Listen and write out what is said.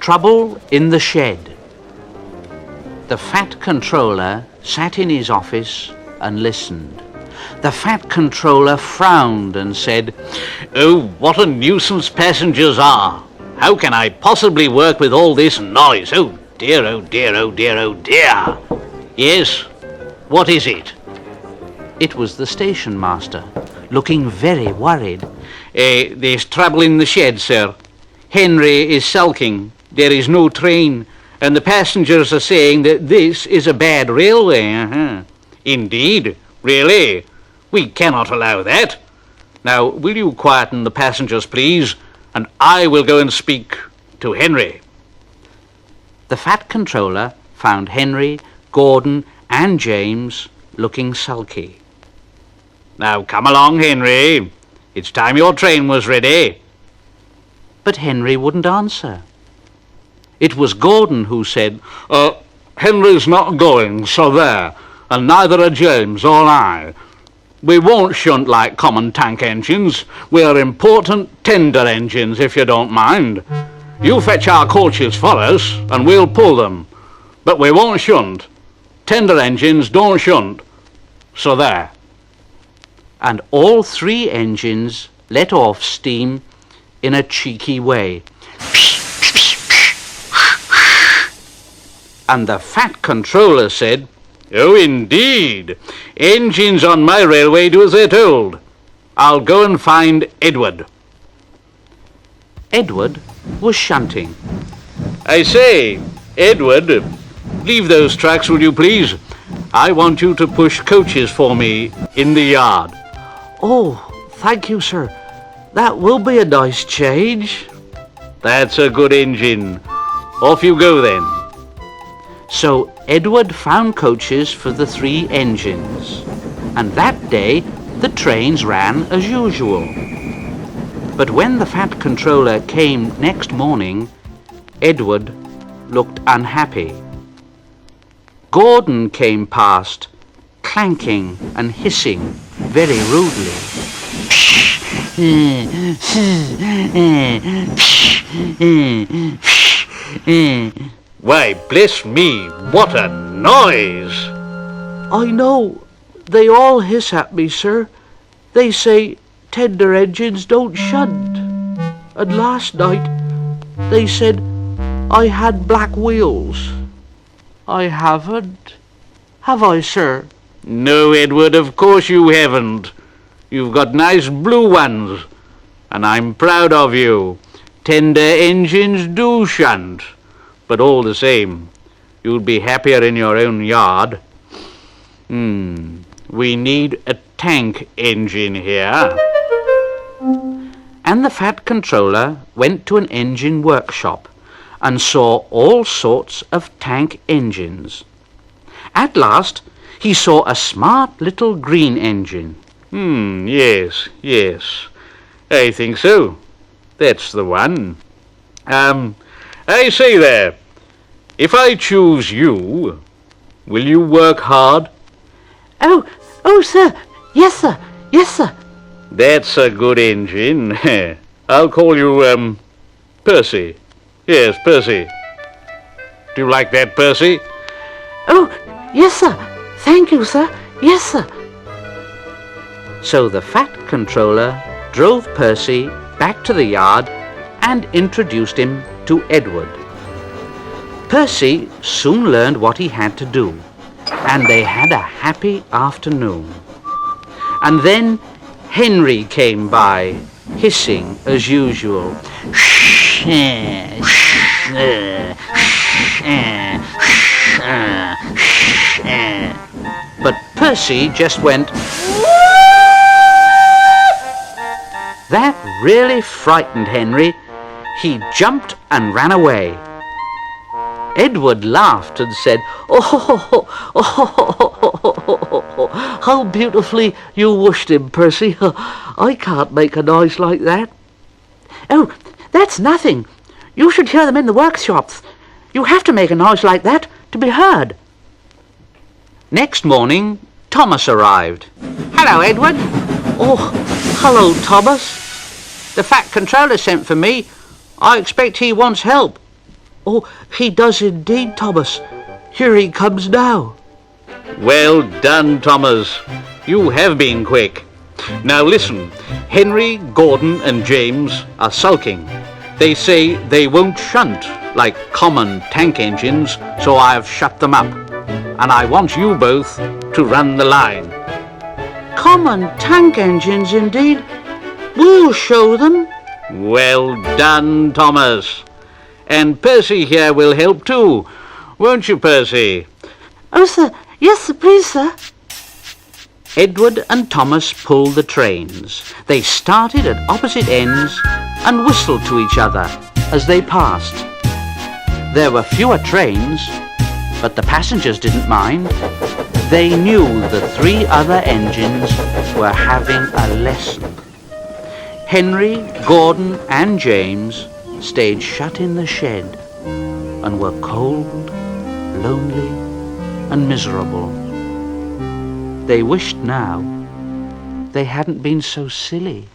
Trouble in the shed. The fat controller sat in his office and listened. The fat controller frowned and said, "Oh, what a nuisance passengers are! How can I possibly work with all this noise? Oh dear, oh dear, oh dear, oh dear! Yes, what is it?" It was the station master, looking very worried. There's trouble in the shed, sir. Henry is sulking. There is no train, and the passengers are saying that this is a bad railway. Indeed, really? We cannot allow that. Now, will you quieten the passengers, please, and I will go and speak to Henry. The fat controller found Henry, Gordon, and James looking sulky. "Now come along, Henry. It's time your train was ready." But Henry wouldn't answer. It was Gordon who said, Henry's not going, so there, and neither are James or I. We won't shunt like common tank engines. We're important tender engines, if you don't mind. You fetch our coaches for us, and we'll pull them. But we won't shunt. Tender engines don't shunt. So there." And all three engines let off steam in a cheeky way. And the fat controller said, "Oh, indeed. Engines on my railway do as they're told. I'll go and find Edward." Edward was shunting. "I say, Edward, leave those tracks, will you please? I want you to push coaches for me in the yard." "Oh, thank you, sir. That will be a nice change." "That's a good engine. Off you go then." So Edward found coaches for the three engines, and that day the trains ran as usual. But when the fat controller came next morning, Edward looked unhappy. Gordon came past, clanking and hissing very rudely. "Why, bless me, what a noise!" "I know. They all hiss at me, sir. They say tender engines don't shunt. And last night they said I had black wheels. I haven't. Have I, sir?" "No, Edward, of course you haven't. You've got nice blue ones, and I'm proud of you. Tender engines do shunt. But all the same, you'd be happier in your own yard. We need a tank engine here." And the fat controller went to an engine workshop and saw all sorts of tank engines. At last, he saw a smart little green engine. Yes, I think so. That's the one. I say there, if I choose you, will you work hard? Oh, sir. Yes, sir. Yes, sir. That's a good engine. I'll call you, Percy. Yes, Percy. Do you like that, Percy? Oh, yes, sir. Thank you, sir. Yes, sir. So the fat controller drove Percy back to the yard and introduced him to Edward. Percy soon learned what he had to do, and they had a happy afternoon. And then Henry came by, hissing as usual. But Percy just went. That really frightened Henry. He jumped and ran away. Edward laughed and said, "Oh, how beautifully you whooshed him, Percy. I can't make a noise like that." "Oh, that's nothing. You should hear them in the workshops. You have to make a noise like that to be heard." Next morning, Thomas arrived. "Hello, Edward." "Oh, hello, Thomas." The Fat Controller sent for me. I expect he wants help. Oh, he does indeed, Thomas. Here he comes now. Well done, Thomas. You have been quick. Now listen, Henry, Gordon and James are sulking. They say they won't shunt like common tank engines, so I've shut them up. And I want you both to run the line. Common tank engines, indeed. We'll show them. Well done, Thomas. And Percy here will help too. Won't you, Percy? Oh, sir. Yes, sir, please, sir. Edward and Thomas pulled the trains. They started at opposite ends and whistled to each other as they passed. There were fewer trains, but the passengers didn't mind. They knew the 3 other engines were having a lesson. Henry, Gordon and James stayed shut in the shed and were cold, lonely and miserable. They wished now they hadn't been so silly.